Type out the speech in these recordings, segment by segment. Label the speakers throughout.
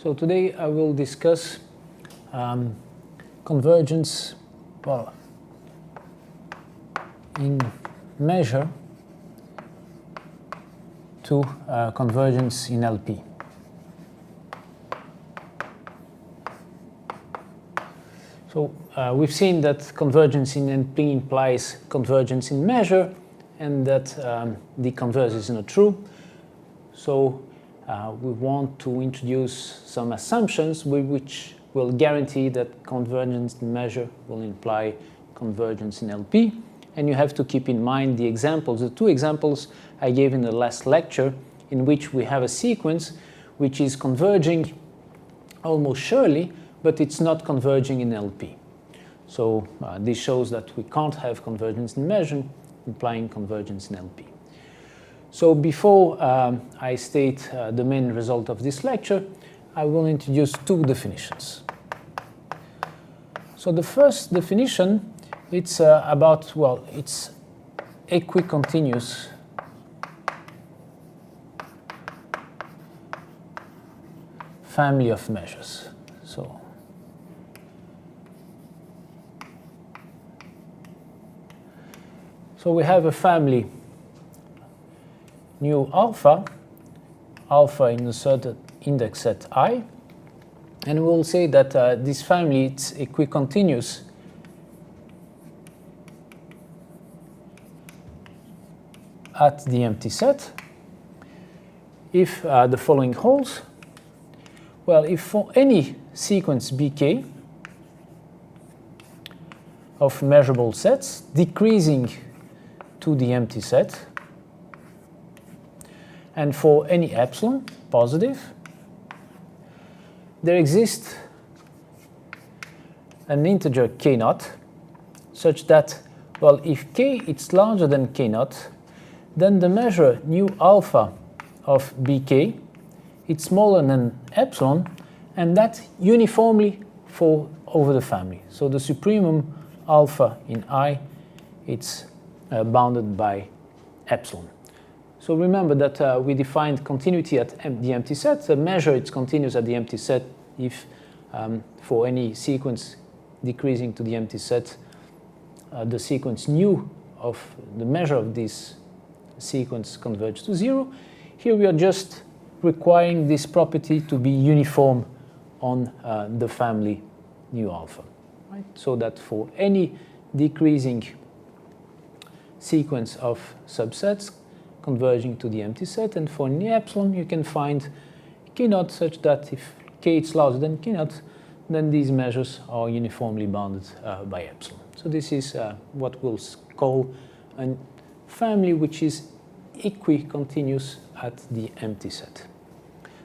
Speaker 1: So today I will discuss convergence, well, in measure to convergence in LP. So we've seen that convergence in LP implies convergence in measure, and that the converse is not true. So we want to introduce some assumptions which will guarantee that convergence in measure will imply convergence in LP. And you have to keep in mind the examples, the two examples I gave in the last lecture, in which we have a sequence which is converging almost surely, but it's not converging in LP. So this shows that we can't have convergence in measure implying convergence in LP. So before I state the main result of this lecture, I will introduce two definitions. So the first definition, it's about, well, it's equicontinuous family of measures. So we have a family nu alpha, alpha in a certain index set I, and we'll say that this family is equicontinuous at the empty set if the following holds. Well, if for any sequence bk of measurable sets decreasing to the empty set, and for any epsilon positive, there exists an integer k naught such that, well, if k is larger than k naught, then the measure nu alpha of bk is smaller than epsilon, and that uniformly for over the family. So the supremum alpha in I, it's bounded by epsilon. So remember that we defined continuity at the empty set. The measure is continuous at the empty set if for any sequence decreasing to the empty set, the sequence nu of the measure of this sequence converges to 0. Here we are just requiring this property to be uniform on the family nu alpha, right? So that for any decreasing sequence of subsets converging to the empty set, and for any epsilon you can find k naught such that if k is larger than k naught, then these measures are uniformly bounded by epsilon. So this is what we'll call a family which is equicontinuous at the empty set.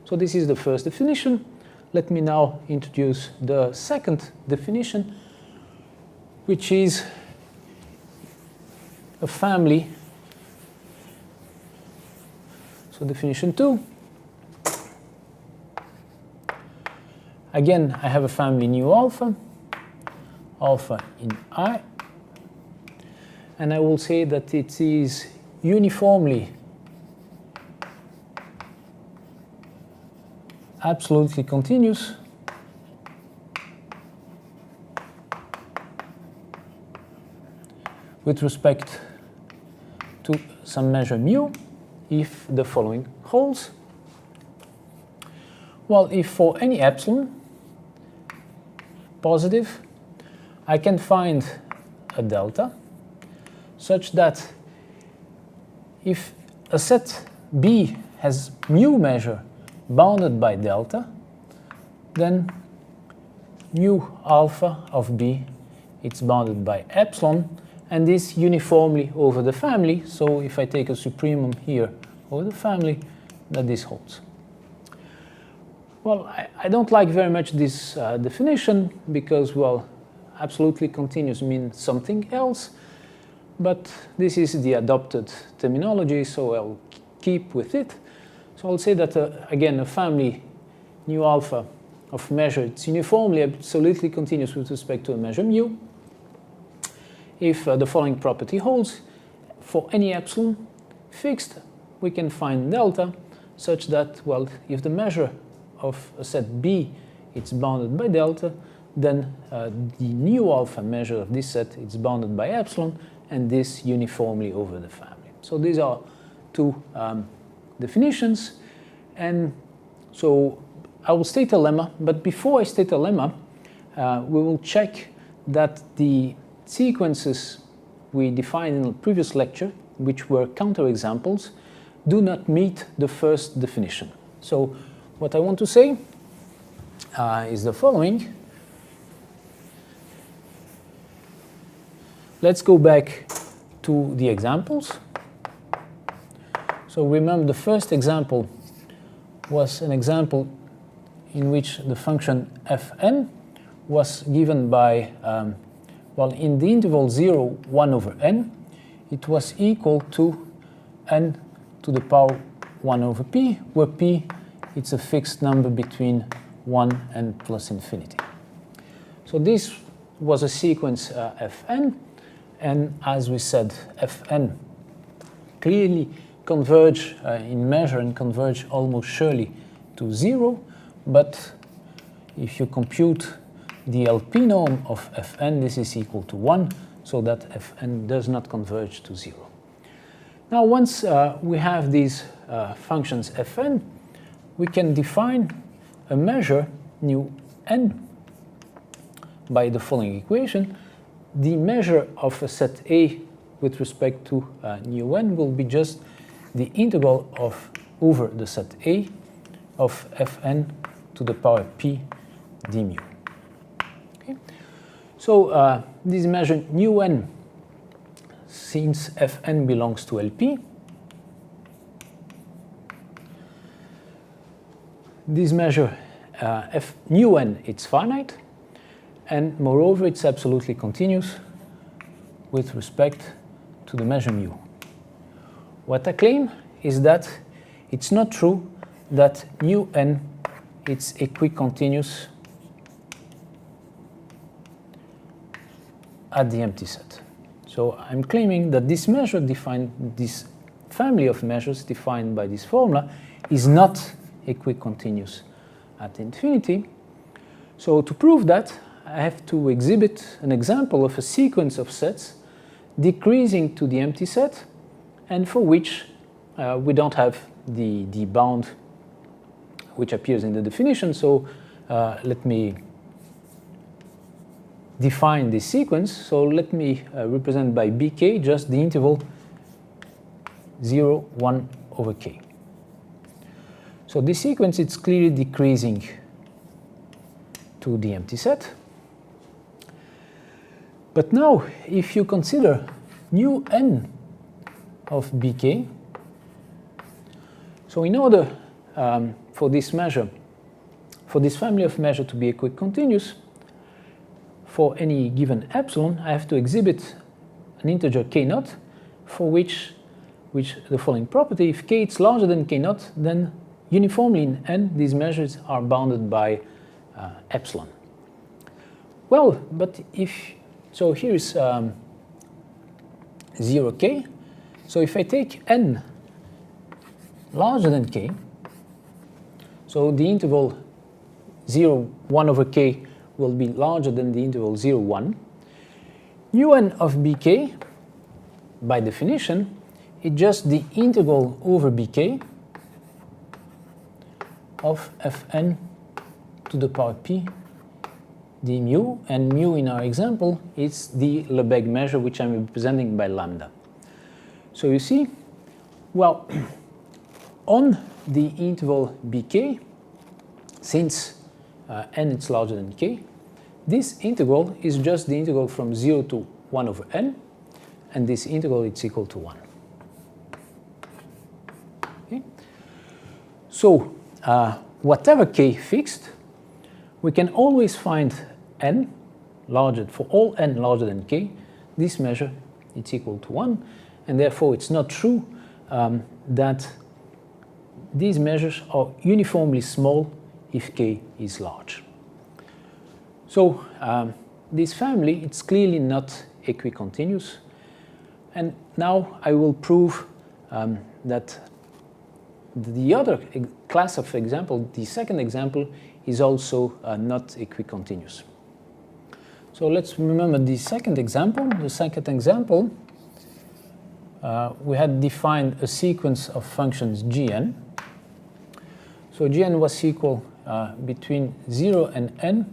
Speaker 1: So this is the first definition. Let me now introduce the second definition, which is a family. So definition 2. Again, I have a family nu alpha, alpha in I, and I will say that it is uniformly absolutely continuous with respect to some measure mu if the following holds. Well, if for any epsilon positive, I can find a delta such that if a set B has mu measure bounded by delta, then mu alpha of B it's bounded by epsilon, and this uniformly over the family. So if I take a supremum here over the family, that this holds. Well, I don't like very much this definition because, well, absolutely continuous means something else, but this is the adopted terminology, so I'll keep with it. So I'll say that, again, a family nu alpha of measure, it's uniformly absolutely continuous with respect to a measure mu. If the following property holds, for any epsilon fixed, we can find delta such that, well, if the measure of a set B it's bounded by delta, then the new alpha measure of this set is bounded by epsilon, and this uniformly over the family. So these are two definitions, and so I will state a lemma, but before I state a lemma, we will check that the sequences we defined in the previous lecture, which were counterexamples, do not meet the first definition. So what I want to say is the following. Let's go back to the examples. So remember, the first example was an example in which the function fn was given by, well, in the interval 0, 1 over n, it was equal to n to the power 1 over p, where p it's a fixed number between 1 and plus infinity. So this was a sequence fn, and as we said, fn clearly converge in measure and converge almost surely to 0, but if you compute the LP norm of fn, this is equal to 1, so that fn does not converge to 0. Now, once we have these functions fn, we can define a measure nu n by the following equation. The measure of a set A with respect to nu n will be just the integral of over the set A of fn to the power p d mu. Okay. So this measure nu n, since fn belongs to LP, this measure f nu n, it's finite, and moreover it's absolutely continuous with respect to the measure mu. What I claim is that it's not true that nu n it's equicontinuous at the empty set. So I'm claiming that this measure defined, this family of measures defined by this formula, is not equicontinuous at infinity. So to prove that, I have to exhibit an example of a sequence of sets decreasing to the empty set, and for which we don't have the bound which appears in the definition. So let me define this sequence. So let me represent by bk just the interval 0, 1 over k. So this sequence, it's clearly decreasing to the empty set. But now, if you consider nu n of bk, so in order for this measure, for this family of measure to be equicontinuous, for any given epsilon, I have to exhibit an integer k naught, for which the following property: if k is larger than k naught, then uniformly in n these measures are bounded by epsilon. Well, but if so, here is 0k. So if I take n larger than k, so the interval 0, 1 over k will be larger than the interval 0, 1. Nu n of bk, by definition, is just the integral over bk of fn to the power p d mu, and mu in our example is the Lebesgue measure, which I'm representing by lambda. So you see, well, on the interval bk, since n is larger than k, this integral is just the integral from 0 to 1 over n, and this integral is equal to 1. Okay? So whatever k fixed, we can always find n larger, for all n larger than k, this measure is equal to 1, and therefore it's not true that these measures are uniformly small if k is large. So this family, it's clearly not equicontinuous, and now I will prove that the other class of example, the second example, is also not equicontinuous. So let's remember the second example. The second example, we had defined a sequence of functions gn. So gn was equal between 0 and n.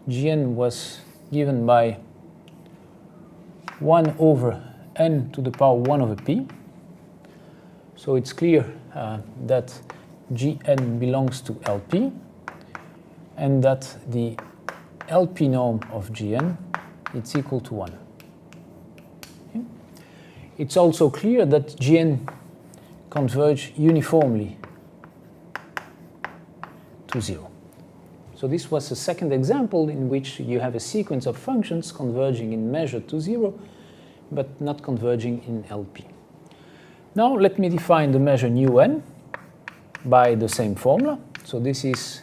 Speaker 1: Gn was given by 1 over n to the power 1 over p. So it's clear that Gn belongs to Lp, and that the Lp norm of Gn is equal to 1. Okay. It's also clear that Gn converge uniformly to 0. So this was a second example in which you have a sequence of functions converging in measure to 0, but not converging in Lp. Now let me define the measure nu n by the same formula. So this is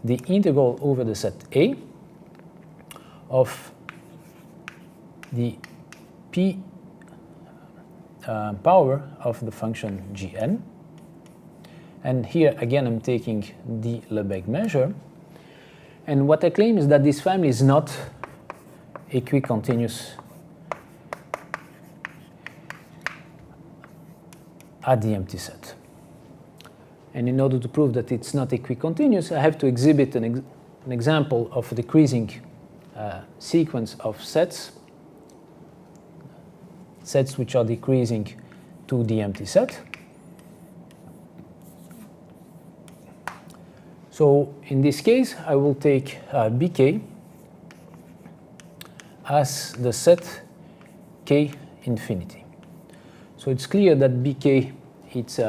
Speaker 1: the integral over the set A of the p power of the function Gn. And here again I'm taking the Lebesgue measure. And what I claim is that this family is not equicontinuous at the empty set. And in order to prove that it's not equicontinuous, I have to exhibit an example of a decreasing sequence of sets which are decreasing to the empty set. So in this case, I will take Bk as the set k infinity. So it's clear that Bk it's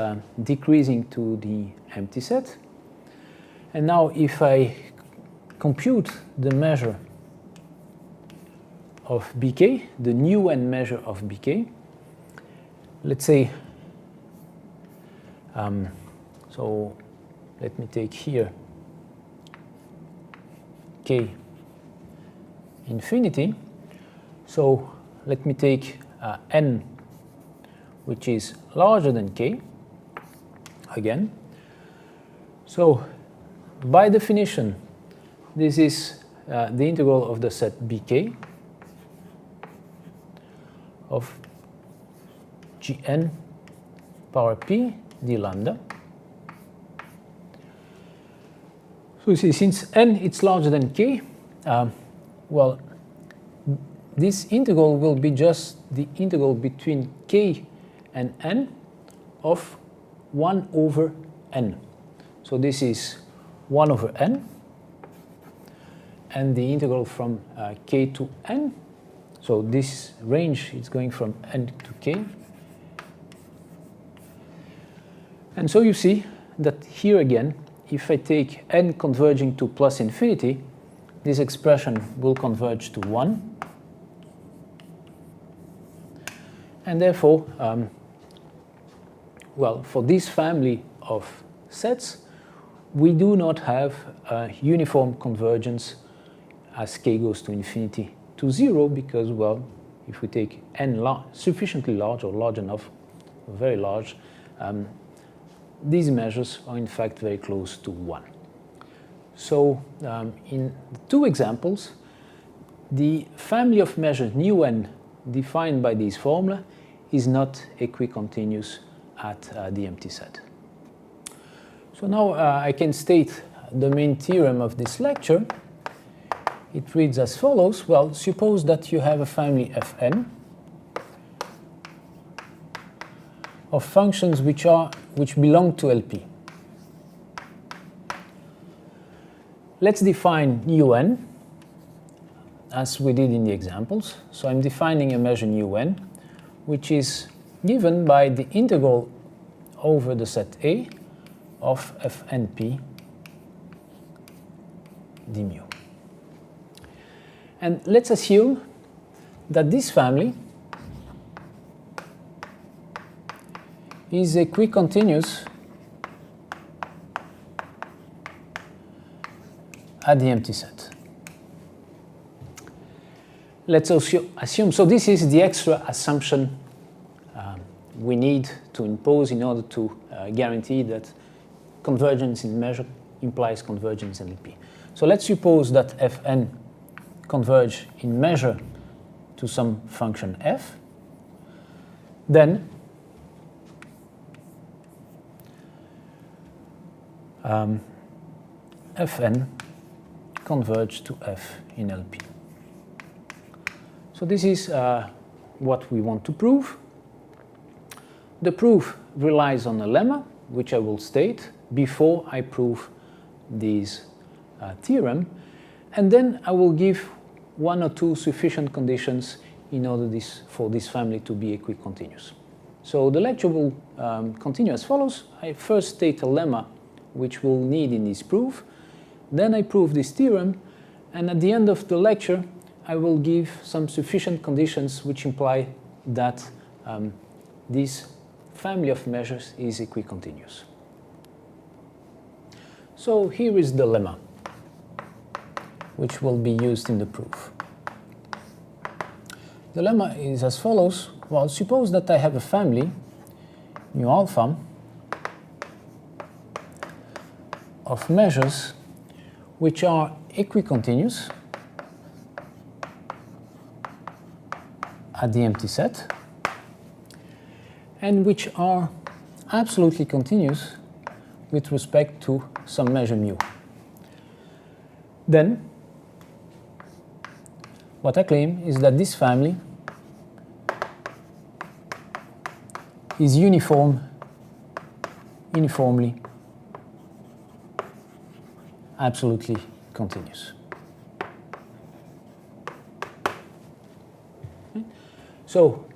Speaker 1: decreasing to the empty set. And now if I compute the measure of Bk, the nu n measure of Bk, let's say, so let me take here k infinity. So let me take n which is larger than k again. So by definition, this is the integral of the set Bk of Gn power p d lambda. So you see, since n is larger than k, well, this integral will be just the integral between k and n of 1 over n. So this is 1 over n, and the integral from k to n. So this range is going from n to k. And so you see that here again, if I take n converging to plus infinity, this expression will converge to 1. And therefore, well, for this family of sets, we do not have a uniform convergence as k goes to infinity to 0, because, well, if we take n sufficiently large or large enough, very large, these measures are in fact very close to 1. So in the two examples, the family of measures nu n defined by this formula is not equicontinuous at the empty set. So now I can state the main theorem of this lecture. It reads as follows. Well, suppose that you have a family Fn of functions which belong to Lp. Let's define nu n as we did in the examples. So I'm defining a measure nu n, which is given by the integral over the set A of Fnp d mu. And let's assume that this family is equicontinuous at the empty set. Let's also assume, so this is the extra assumption we need to impose in order to guarantee that convergence in measure implies convergence in LP. So let's suppose that Fn converge in measure to some function f. Then Fn converge to f in LP. So this is what we want to prove. The proof relies on a lemma, which I will state before I prove this theorem, and then I will give one or two sufficient conditions in order for this family to be equicontinuous. So the lecture will continue as follows. I first state a lemma which we'll need in this proof, then I prove this theorem, and at the end of the lecture I will give some sufficient conditions which imply that this family of measures is equicontinuous. So here is the lemma which will be used in the proof. The lemma is as follows. Well, suppose that I have a family, mu alpha, of measures which are equicontinuous at the empty set and which are absolutely continuous with respect to some measure mu. Then what I claim is that this family is uniformly absolutely continuous. So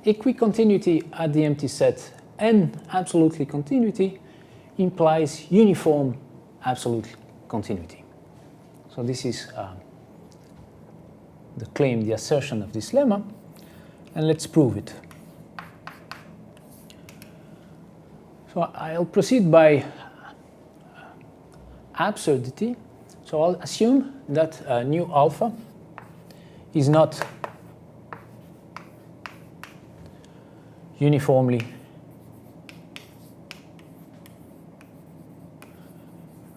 Speaker 1: equicontinuity at the empty set and absolutely continuity implies uniform absolute continuity. So this is the claim, the assertion of this lemma, and let's prove it. So I'll proceed by absurdity. So I'll assume that nu alpha is not uniformly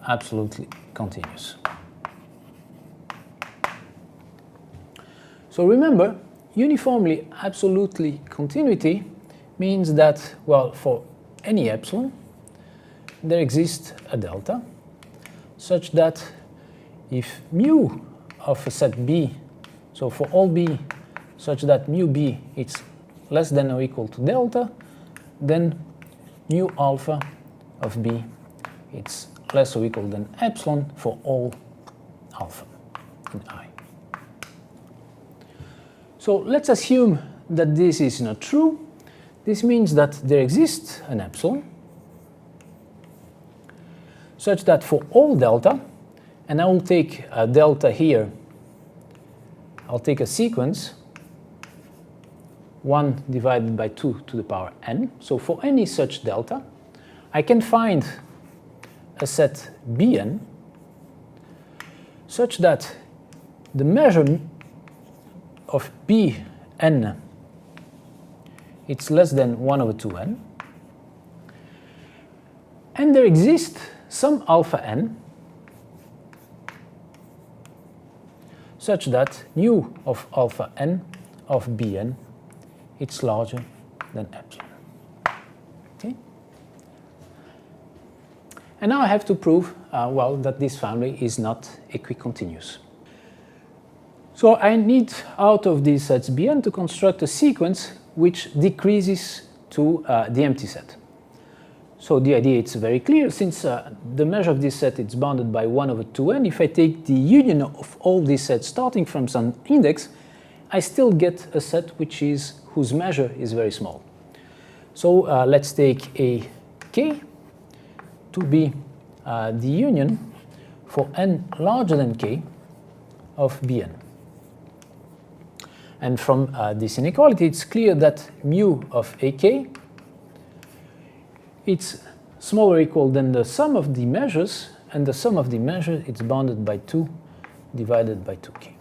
Speaker 1: absolutely continuous. So remember, uniformly absolutely continuity means that, well, for any epsilon, there exists a delta such that if mu of a set B, so for all B, such that mu B is less than or equal to delta, then mu alpha of B it's less or equal than epsilon for all alpha in I. So let's assume that this is not true. This means that there exists an epsilon such that for all delta, and I will take a delta here, I'll take a sequence 1 divided by 2 to the power n. So for any such delta, I can find a set Bn such that the measure of Bn it's less than 1 over 2n, and there exists some alpha n such that nu of alpha n of Bn it's larger than epsilon. Okay? And now I have to prove, well, that this family is not equicontinuous. So I need out of these sets Bn to construct a sequence which decreases to the empty set. So the idea is very clear. Since the measure of this set is bounded by 1 over 2n, if I take the union of all these sets starting from some index, I still get a set whose measure is very small. So let's take a k to be the union for n larger than k of Bn. And from this inequality, it's clear that mu of ak it's smaller or equal than the sum of the measures, and the sum of the measure it's bounded by 2 divided by 2k.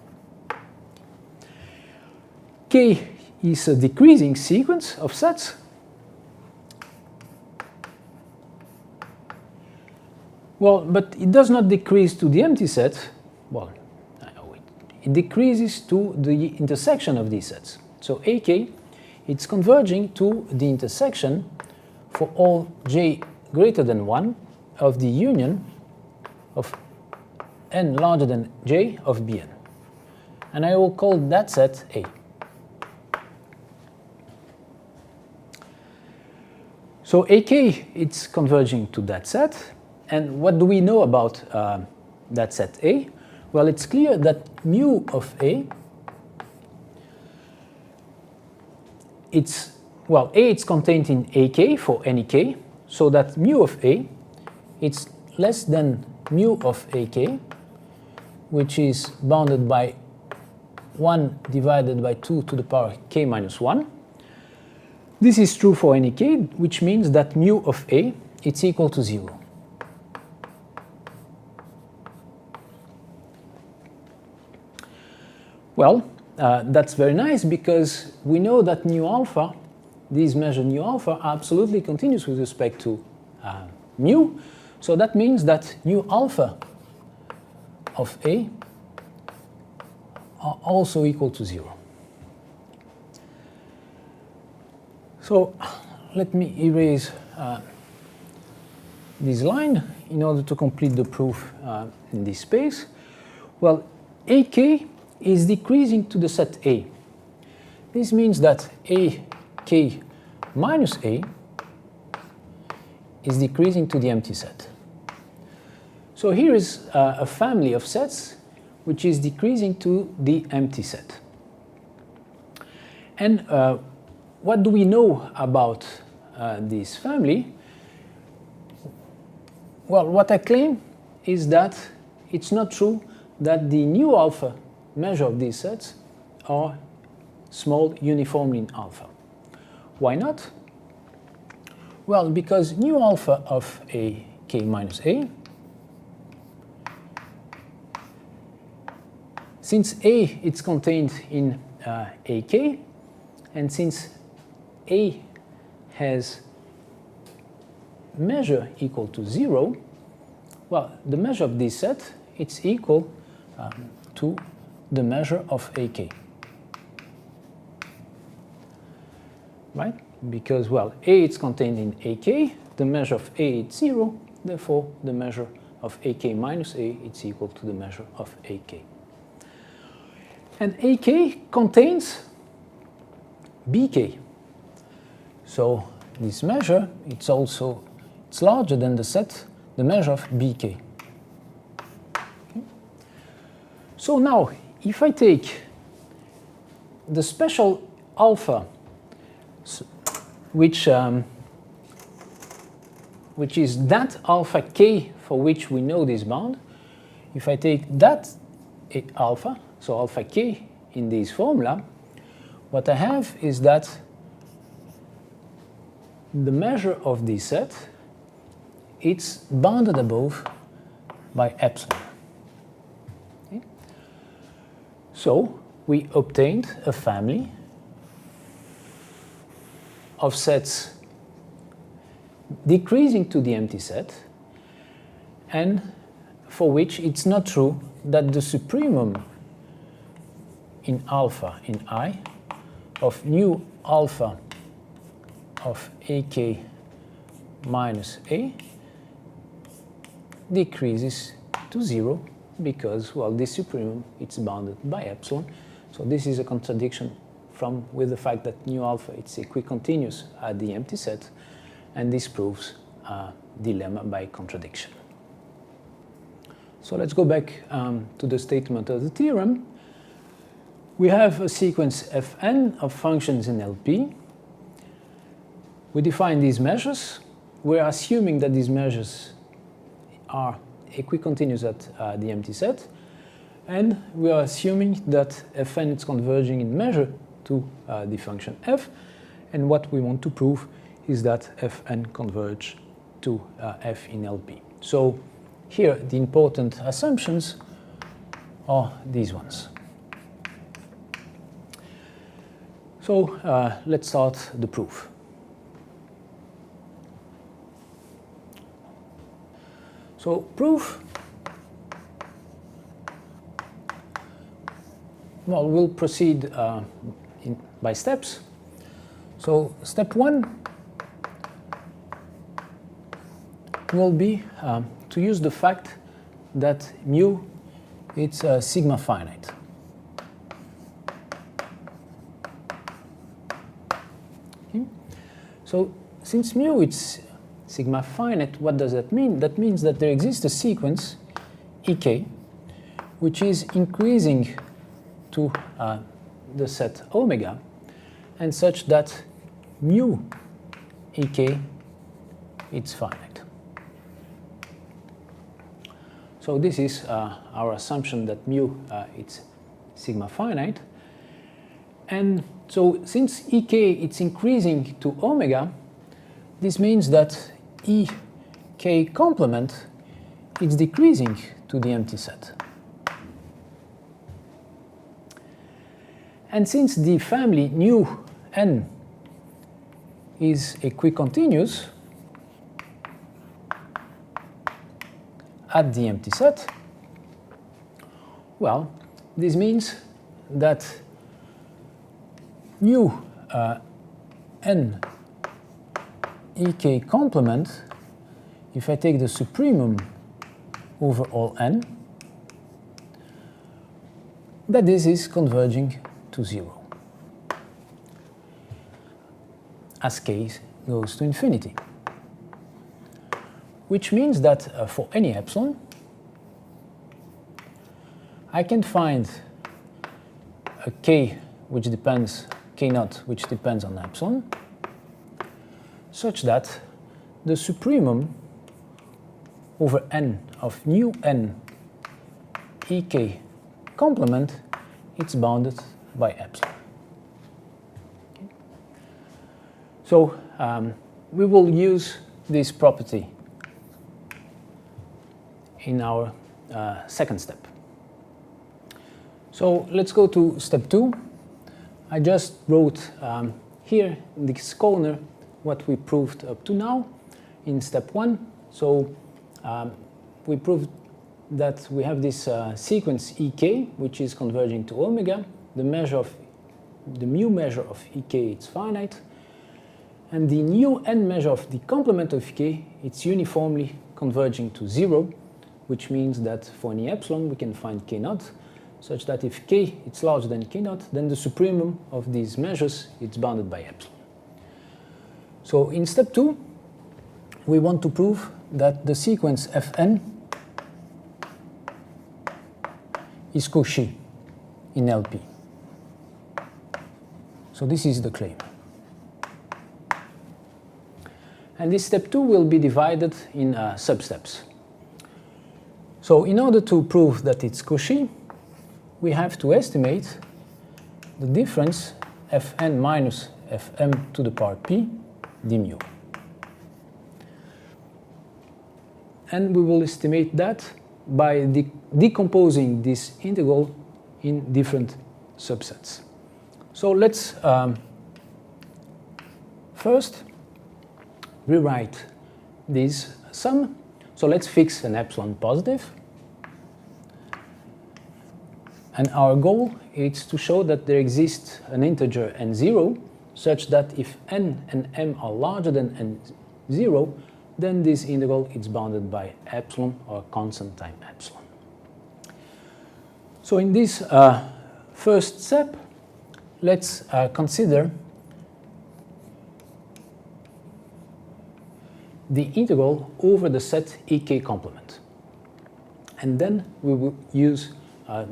Speaker 1: K is a decreasing sequence of sets, Well, but it does not decrease to the empty set. Well, it decreases to the intersection of these sets. So AK, it's converging to the intersection for all j greater than 1 of the union of n larger than j of Bn. And I will call that set A. So AK, it's converging to that set. And what do we know about that set A? Well, it's clear that mu of A, A it's contained in AK for any k, so that mu of A, it's less than mu of AK, which is bounded by 1 divided by 2 to the power k minus 1. This is true for any k, which means that mu of A, it's equal to 0. Well, that's very nice because we know that nu alpha, these measures nu alpha, are absolutely continuous with respect to mu. So that means that nu alpha of A are also equal to 0. So let me erase this line in order to complete the proof in this space. Well, AK is decreasing to the set A. This means that AK minus A is decreasing to the empty set. So here is a family of sets which is decreasing to the empty set. And what do we know about this family? Well, what I claim is that it's not true that the nu alpha measure of these sets are small uniformly in alpha. Why not? Well, because nu alpha of A k minus A, since A it's contained in AK, and since A has measure equal to 0, well, the measure of this set, it's equal to the measure of AK. Right? Because, well, A is contained in AK, the measure of A is 0, therefore the measure of AK minus A is equal to the measure of AK. And AK contains BK. So this measure, it's larger than the measure of BK. Okay. So now, if I take the special alpha, which is that alpha k for which we know this bound, if I take that alpha, so alpha k in this formula, what I have is that the measure of this set, it's bounded above by epsilon. Okay. So we obtained a family of sets decreasing to the empty set, and for which it's not true that the supremum in alpha in I of nu alpha of AK minus A decreases to 0 because, well, this supremum it's bounded by epsilon. So this is a contradiction with the fact that nu alpha it's equicontinuous at the empty set, and this proves a dilemma by contradiction. So let's go back to the statement of the theorem. We have a sequence Fn of functions in LP. We define these measures. We're assuming that these measures are equicontinuous at the empty set, and we are assuming that Fn is converging in measure to the function f, and what we want to prove is that Fn converge to f in LP. So here the important assumptions are these ones. So let's start the proof. So proof, well, we'll proceed by steps. So step 1 will be to use the fact that mu it's sigma finite. Okay. So since mu it's sigma finite, what does that mean? That means that there exists a sequence ek which is increasing to the set omega, and such that mu ek it's finite. So this is our assumption that mu it's sigma finite, and so since ek it's increasing to omega, this means that ek complement is decreasing to the empty set. And since the family nu n is equicontinuous at the empty set, well, this means that nu n ek complement, if I take the supremum over all n, that this is converging to 0 as k goes to infinity, which means that for any epsilon I can find a k which depends, k naught which depends on epsilon, such that the supremum over n of nu n ek complement it's bounded by epsilon. Okay. So we will use this property in our second step. So let's go to step 2. I just wrote here in this corner what we proved up to now in step 1. So we proved that we have this sequence ek which is converging to omega. The mu measure of ek it's finite, and the nu n measure of the complement of ek it's uniformly converging to 0, which means that for any epsilon we can find k naught, such that if k it's larger than k naught, then the supremum of these measures it's bounded by epsilon. So in step 2 we want to prove that the sequence Fn is Cauchy in LP. So this is the claim. And this step 2 will be divided in sub-steps. So in order to prove that it's Cauchy, we have to estimate the difference Fn minus Fm to the power p d mu. And we will estimate that by decomposing this integral in different subsets. So let's first rewrite this sum. So let's fix an epsilon positive. And our goal is to show that there exists an integer n0 such that if n and m are larger than n0, then this integral is bounded by epsilon, or constant time epsilon. So in this first step, let's consider the integral over the set ek complement. And then we will use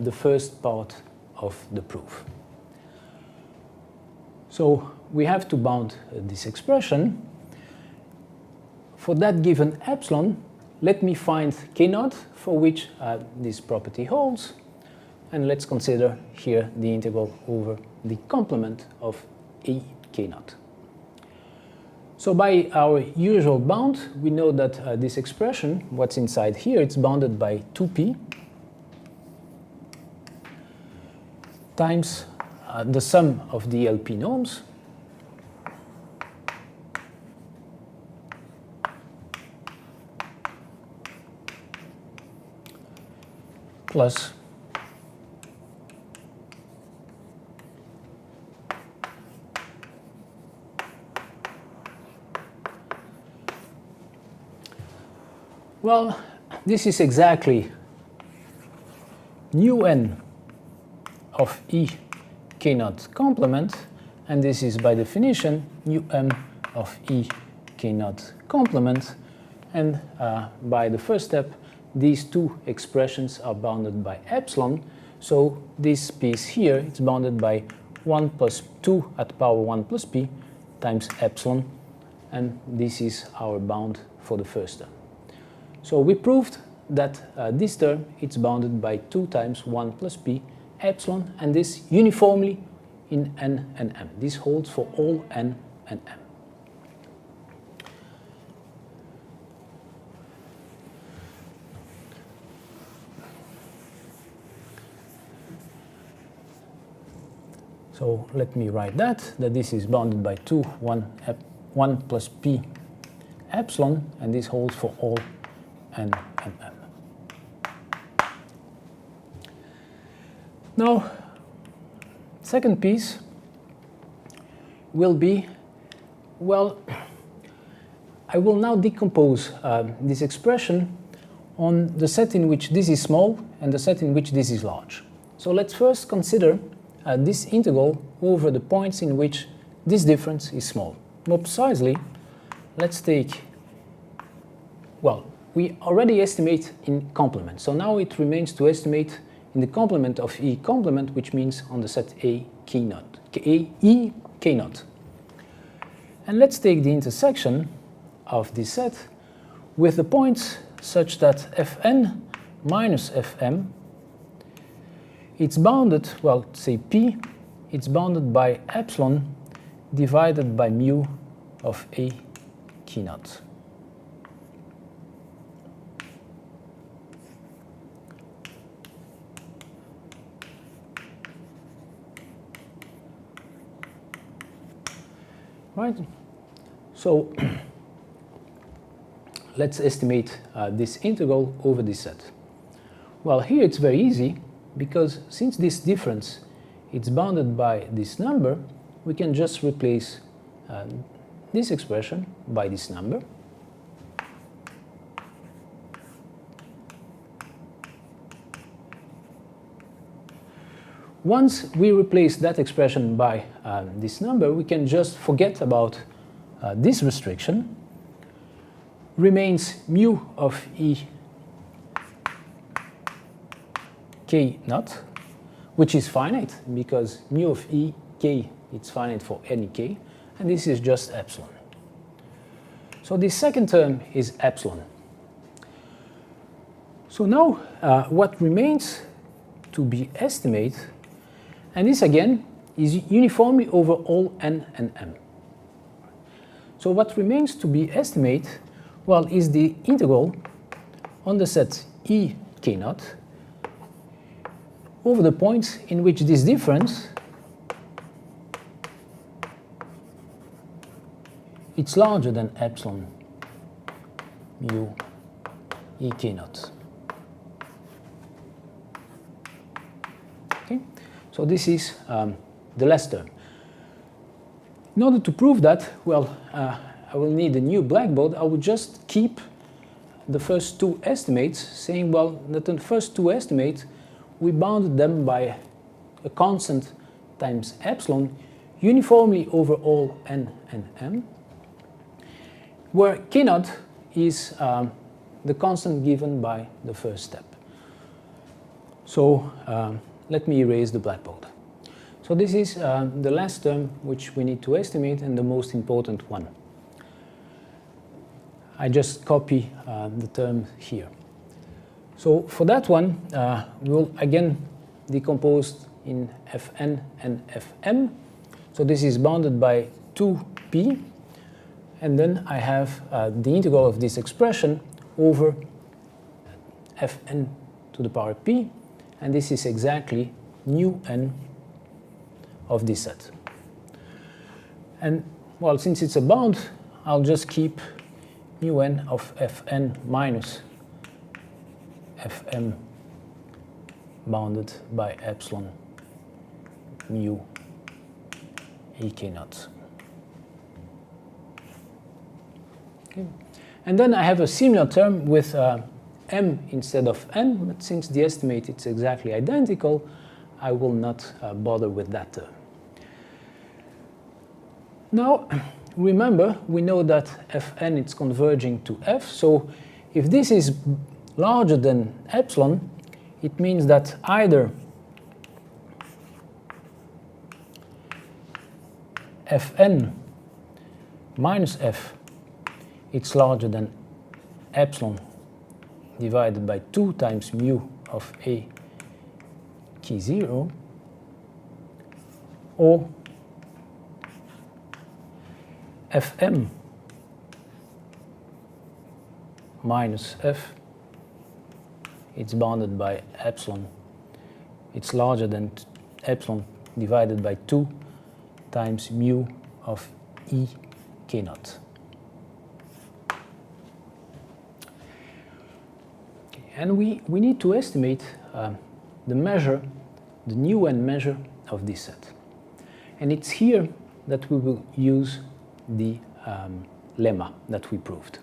Speaker 1: the first part of the proof. So we have to bound this expression. For that given epsilon, let me find k naught for which this property holds, and let's consider here the integral over the complement of a k naught. So by our usual bound, we know that this expression, what's inside here, it's bounded by 2p times the sum of the LP norms plus well, this is exactly nu n of e k naught complement, and this is by definition nu m of e k naught complement, and by the first step these two expressions are bounded by epsilon, so this piece here is bounded by 1 plus 2 at the power 1 plus p times epsilon, and this is our bound for the first term. So we proved that this term is bounded by 2 times 1 plus p epsilon, and this uniformly in n and m. This holds for all n and m. So let me write that this is bounded by 2, 1 plus p epsilon, and this holds for all n and m. Now, second piece will be, well, I will now decompose this expression on the set in which this is small and the set in which this is large. So let's first consider this integral over the points in which this difference is small. More precisely, let's take, well, we already estimate in complement, so now it remains to estimate in the complement of E complement, which means on the set A K naught, E K naught. And let's take the intersection of this set with the points such that Fn minus Fm, it's bounded, well, say P, it's bounded by epsilon divided by mu of A K naught. Right, so let's estimate this integral over this set. Well, here it's very easy, because since this difference is bounded by this number, we can just replace this expression by this number. Once we replace that expression by this number, we can just forget about this restriction. Remains mu of E k naught, which is finite, because mu of E k, it's finite for any k, and this is just epsilon. So the second term is epsilon. So now what remains to be estimated, and this again is uniformly over all n and m. So what remains to be estimated, well, is the integral on the set E k naught over the points in which this difference it's larger than epsilon mu E k naught. Okay? So this is the last term. In order to prove that, well, I will need a new blackboard. I will just keep the first two estimates, saying, well, that the first two estimates, we bounded them by a constant times epsilon uniformly over all n and m, where k naught is the constant given by the first step. So let me erase the blackboard. So this is the last term which we need to estimate, and the most important one. I just copy the term here. So for that one, we'll again decompose in Fn and Fm. So this is bounded by 2p, and then I have the integral of this expression over Fn to the power p, and this is exactly nu n of this set. And well, since it's a bound, I'll just keep mu n of Fn minus Fm bounded by epsilon mu ek naught. Okay. And then I have a similar term with m instead of n, but since the estimate is exactly identical, I will not bother with that term. Now, remember, we know that Fn is converging to f, so if this is larger than epsilon, it means that either Fn minus f it's larger than epsilon divided by 2 times mu of a key 0, or Fm minus f it's bounded by epsilon, it's larger than epsilon divided by 2 times mu of e k naught. And we need to estimate the measure, the new n measure of this set. And it's here that we will use the lemma that we proved.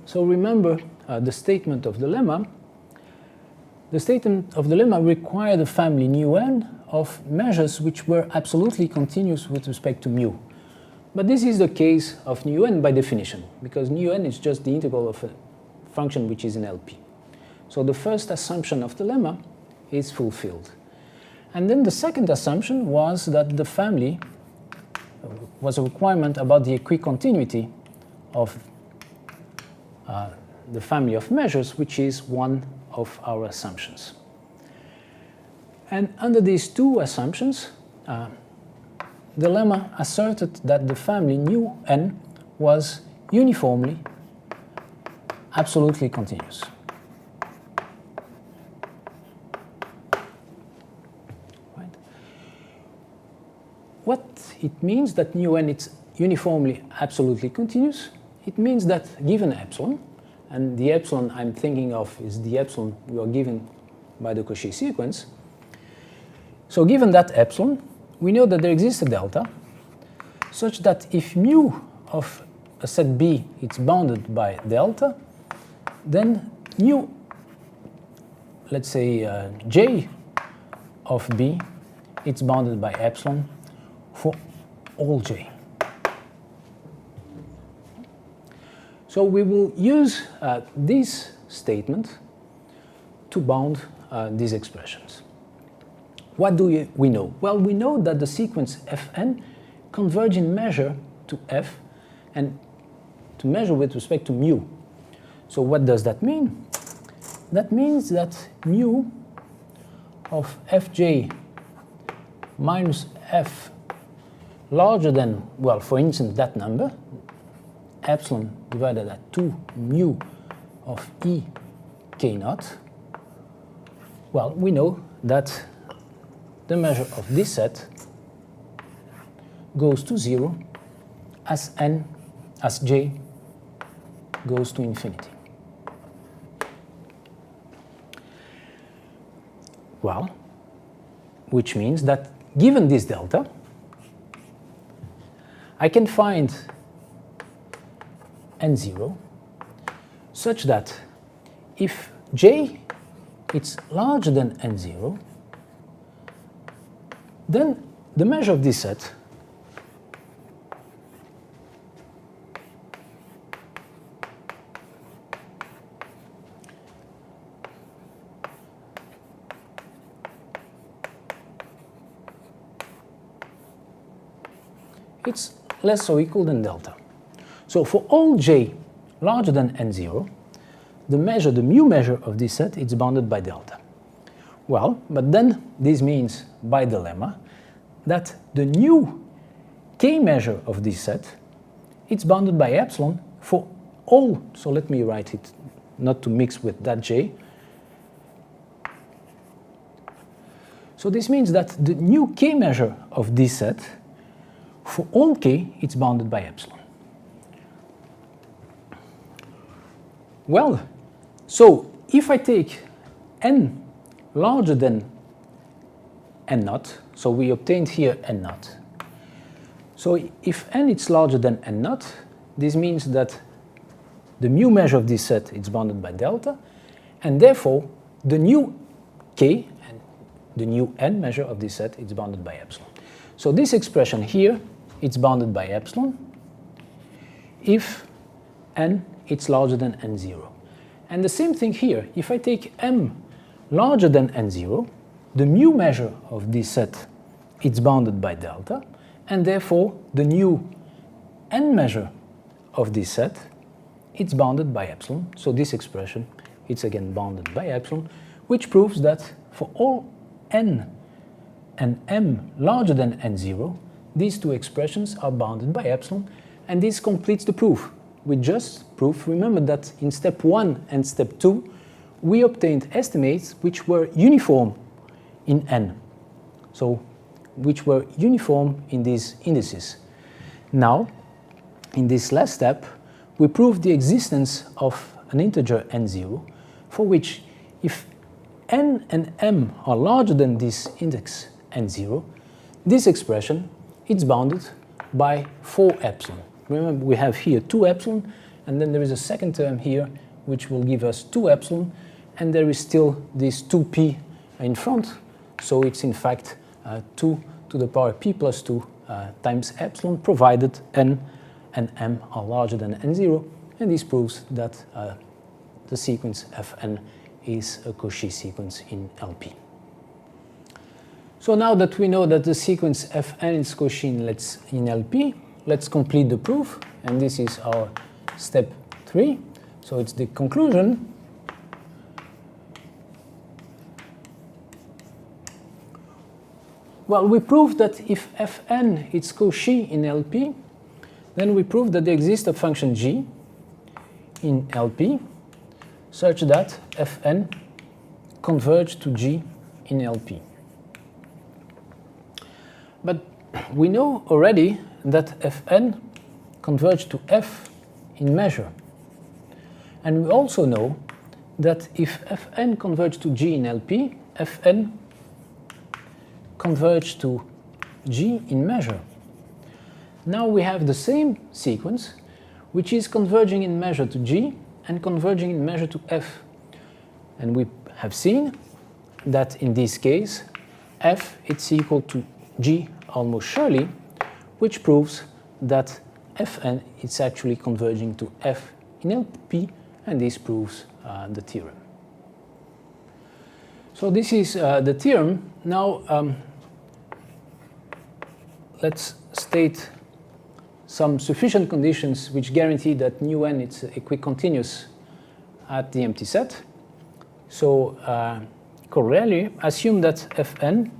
Speaker 1: So remember the statement of the lemma. The statement of the lemma required a family nu n of measures which were absolutely continuous with respect to mu. But this is the case of nu n by definition, because nu n is just the integral of a function which is in LP. So the first assumption of the lemma is fulfilled. And then the second assumption was that the family was a requirement about the equicontinuity of the family of measures, which is one of our assumptions. And under these two assumptions, the lemma asserted that the family nu n was uniformly absolutely continuous. Right? What it means that nu n is uniformly absolutely continuous? It means that given epsilon, and the epsilon I'm thinking of is the epsilon we are given by the Cauchy sequence. So given that epsilon, we know that there exists a delta such that if mu of a set B is bounded by delta, then mu, let's say j of B, it's bounded by epsilon for all j. So we will use this statement to bound these expressions. What do we know? Well, we know that the sequence Fn converge in measure to f and to measure with respect to mu. So what does that mean? That means that mu of fj minus f larger than, well, for instance, that number, epsilon divided by 2 mu of e k naught, well, we know that the measure of this set goes to 0 as j goes to infinity. Well, which means that given this delta, I can find n0 such that if j is larger than n0, then the measure of this set it's less or equal than delta. So for all j larger than n0, the mu measure of this set is bounded by delta. Well, but then this means by the lemma that the new k measure of this set it's bounded by epsilon for all, so let me write it not to mix with that j. So this means that the new k measure of this set for all k it's bounded by epsilon. Well, so if I take n larger than n naught, so we obtained here n naught. So if n is larger than n naught, this means that the mu measure of this set is bounded by delta, and therefore the new k and the new n measure of this set is bounded by epsilon. So this expression here, it's bounded by epsilon if n is larger than n0. And the same thing here, if I take m larger than n0, the mu measure of this set is bounded by delta, and therefore the new n measure of this set it's bounded by epsilon. So this expression it's again bounded by epsilon, which proves that for all n and m larger than n0, these two expressions are bounded by epsilon, and this completes the proof. We just proved, remember that in step 1 and step 2 we obtained estimates which were uniform in n, so which were uniform in these indices. Now, in this last step, we proved the existence of an integer n0 for which if n and m are larger than this index n0, this expression is bounded by 4 epsilon. Remember, we have here 2 epsilon, and then there is a second term here which will give us 2 epsilon, and there is still this 2p in front, so it's in fact 2 to the power p plus 2 times epsilon, provided n and m are larger than n0, and this proves that the sequence Fn is a Cauchy sequence in LP. So now that we know that the sequence Fn is Cauchy in LP, let's complete the proof, and this is our step 3. So it's the conclusion. Well, we proved that if Fn is Cauchy in LP, then we proved that there exists a function g in LP such that Fn converges to g in LP. But we know already that Fn converges to f in measure. And we also know that if Fn converges to g in LP, Fn converges to g in measure. Now we have the same sequence which is converging in measure to g and converging in measure to f. And we have seen that in this case f is equal to g almost surely, which proves that Fn is actually converging to f in LP, and this proves the theorem. So this is the theorem. Now let's state some sufficient conditions which guarantee that nu n is equicontinuous at the empty set. So corollary, assume that Fn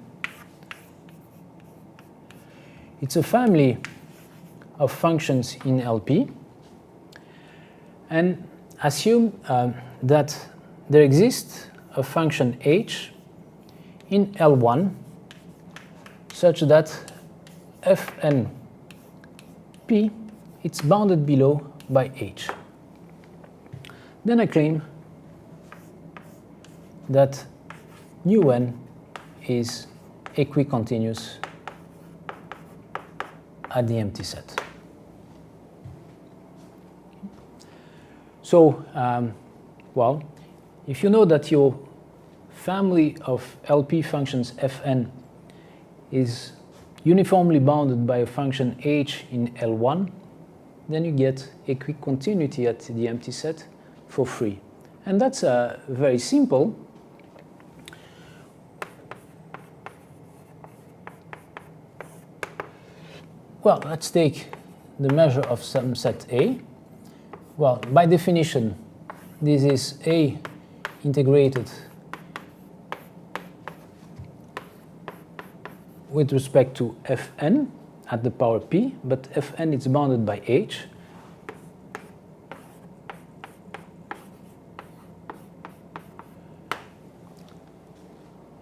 Speaker 1: it's a family of functions in LP, and assume that there exists a function h in L1 such that Fn p it's bounded below by h. Then I claim that nu n is equicontinuous at the empty set. So, well, if you know that your family of LP functions Fn is uniformly bounded by a function h in L1, then you get equicontinuity at the empty set for free. And that's very simple. Well, let's take the measure of some set A. Well, by definition, this is A integrated with respect to Fn at the power p, but Fn is bounded by h.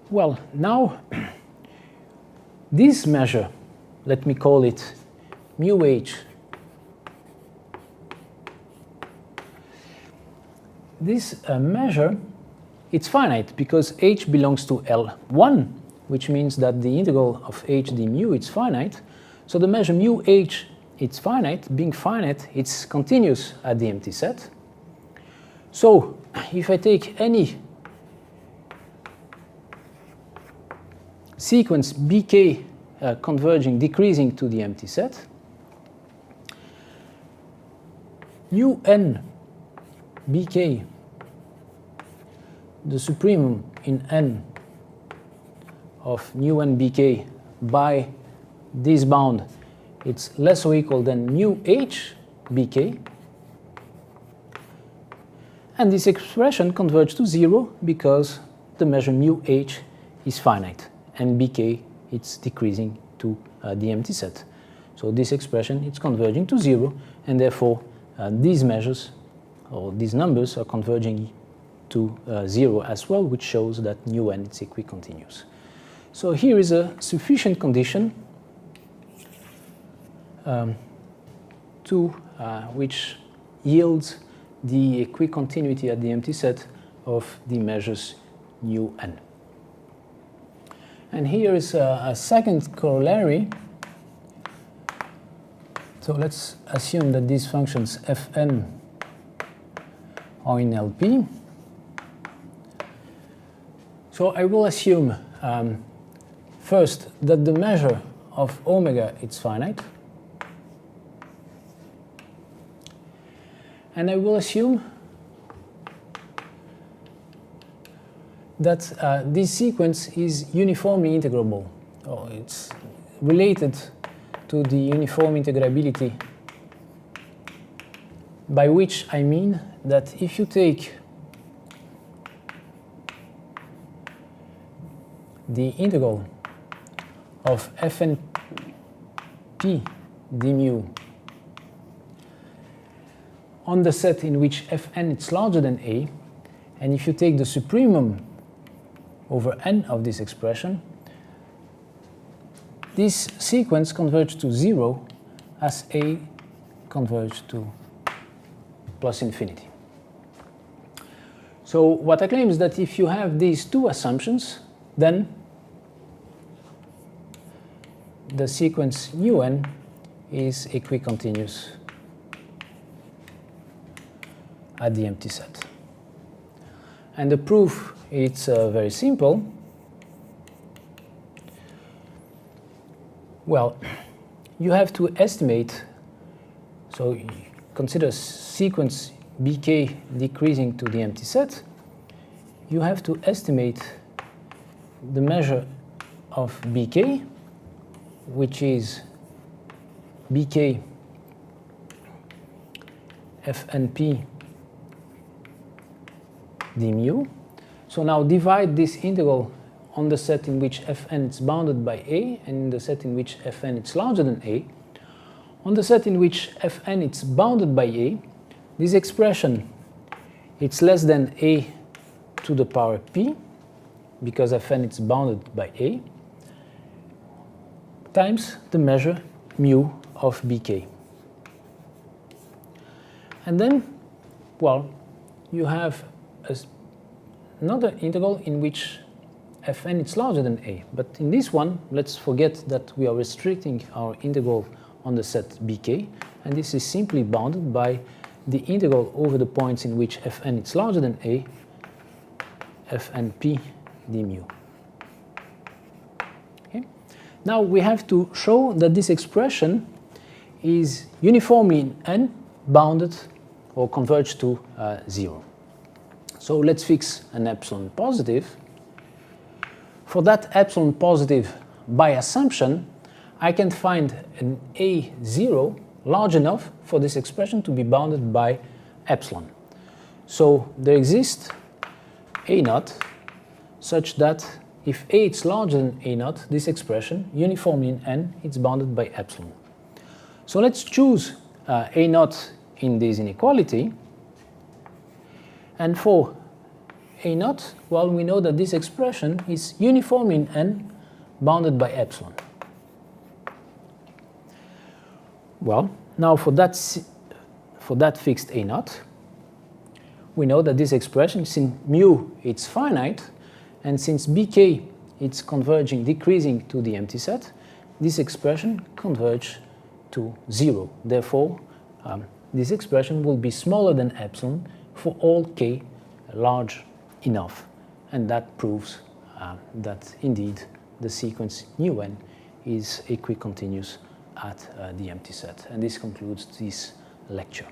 Speaker 1: Well, now this measure, let me call it mu h. This measure it's finite because h belongs to L1, which means that the integral of h d mu is finite. So the measure mu h, it's finite. Being finite, it's continuous at the empty set. So if I take any sequence bk converging, decreasing to the empty set, mu n bk, the supremum in n of mu n bk by this bound, it's less or equal than mu h bk, and this expression converges to 0 because the measure mu h is finite and bk it's decreasing to the empty set. So this expression it's converging to 0, and therefore these measures or these numbers are converging to 0 as well, which shows that mu n is equicontinuous. So here is a sufficient condition which yields the equicontinuity at the empty set of the measures mu n. And here is a second corollary. So let's assume that these functions fn are in LP. So I will assume first that the measure of omega is finite. And I will assume that this sequence is uniformly integrable. Oh, it's related to the uniform integrability, by which I mean that if you take the integral of fn p d mu on the set in which fn is larger than a, and if you take the supremum over n of this expression, this sequence converges to 0 as a converges to plus infinity. So what I claim is that if you have these two assumptions, then the sequence mu n is equicontinuous at the empty set. And the proof it's very simple. Well, you have to estimate, so consider sequence bk decreasing to the empty set. You have to estimate the measure of bk, which is bk fnp d mu. So now divide this integral on the set in which fn is bounded by a and in the set in which fn is larger than a. On the set in which fn is bounded by a, this expression it's less than a to the power p, because fn is bounded by a, times the measure mu of bk. And then, well, you have another integral in which fn is larger than a. But in this one, let's forget that we are restricting our integral on the set bk, and this is simply bounded by the integral over the points in which fn is larger than a, fnp d mu. Okay? Now we have to show that this expression is uniformly in n bounded or converged to 0. So let's fix an epsilon positive. For that epsilon positive, by assumption, I can find an a0 large enough for this expression to be bounded by epsilon. So there exists a naught such that if a is larger than a naught, this expression, uniformly in n, it's bounded by epsilon. So let's choose a naught in this inequality. And for a naught, well, we know that this expression is uniformly in n bounded by epsilon. Well, now for that fixed a naught, we know that this expression, since mu it's finite, and since bk it's converging, decreasing to the empty set, this expression converges to 0. Therefore, this expression will be smaller than epsilon for all k large enough. And that proves that indeed the sequence nu(n) is equicontinuous at the empty set. And this concludes this lecture.